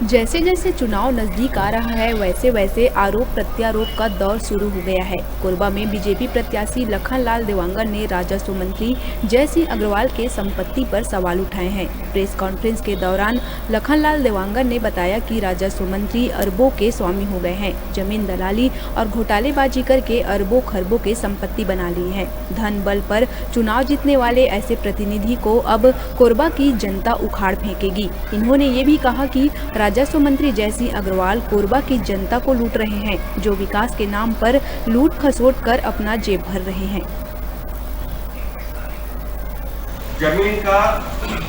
जैसे जैसे चुनाव नजदीक आ रहा है वैसे वैसे आरोप प्रत्यारोप का दौर शुरू हो गया है। कोरबा में बीजेपी प्रत्याशी लखनलाल देवांगन ने राजस्व मंत्री जय सिंह अग्रवाल के संपत्ति पर सवाल उठाए हैं। प्रेस कॉन्फ्रेंस के दौरान लखनलाल देवांगन ने बताया कि राजस्व मंत्री अरबों के स्वामी हो गए हैं। जमीन दलाली और घोटालेबाजी करके अरबों खरबों के संपत्ति बना ली है। धन बल पर चुनाव जीतने वाले ऐसे प्रतिनिधि को अब कोरबा की जनता उखाड़ फेंकेगी। इन्होंने ये भी कहा कि राजस्व मंत्री जय सिंह अग्रवाल कोरबा की जनता को लूट रहे हैं, जो विकास के नाम पर लूट खसोट कर अपना जेब भर रहे हैं। जमीन का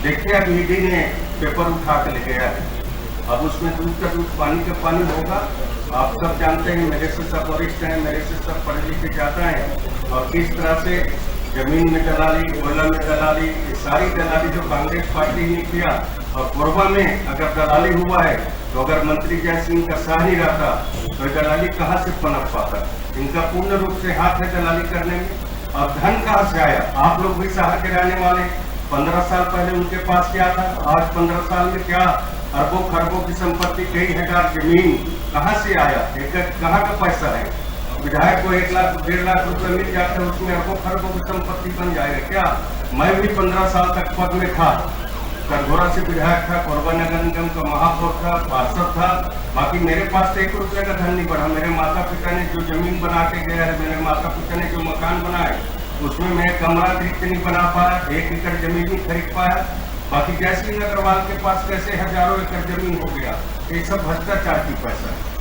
देखिए, अब ईडी ने पेपर उठा के ले गया है। अब उसमें दूध का दूध पानी का पानी होगा। आप सब जानते हैं, मेरे से सब वरिष्ठ हैं, मेरे से सब पढ़े लिखे ज्यादा हैं, और किस तरह से जमीन में दलाली, कोयला में दलाली, ये सारी दलाली जो कांग्रेस पार्टी ने किया। और कोरबा में अगर दलाली हुआ है तो अगर मंत्री जय सिंह का साह नहीं रहता तो दलाली कहाँ से पनप पाता। इनका पूर्ण रूप से हाथ है दलाली करने में। और धन कहाँ से आया? आप लोग भी शहर के रहने वाले, 15 साल पहले उनके पास क्या था, आज 15 साल में क्या अरबों खरबों की संपत्ति, कई हजार जमीन कहाँ से आया? कहाँ का पैसा है? विधायक को 1 लाख 1.5 लाख रुपए मिल जाते हैं, उसमें अरबों खरबों की संपत्ति बन जाएगा क्या? मैं भी 15 साल तक पद में था, कटघोरा से विधायक था, कोरबा नगर निगम का महापौर था, पार्षद था। बाकी मेरे पास तो 1 रुपये का धन नहीं बढ़ा। मेरे माता पिता ने जो जमीन बना के गया है, मेरे माता पिता ने जो मकान बनाए, उसमें मैं कमरा अतिरिक्त नहीं बना पाया, 1 एकड़ जमीन नहीं खरीद पाया। बाकी जय सिंह अग्रवाल के पास कैसे हजारों एकड़ जमीन हो गया? ये सब भ्रष्टाचार की पैसा है।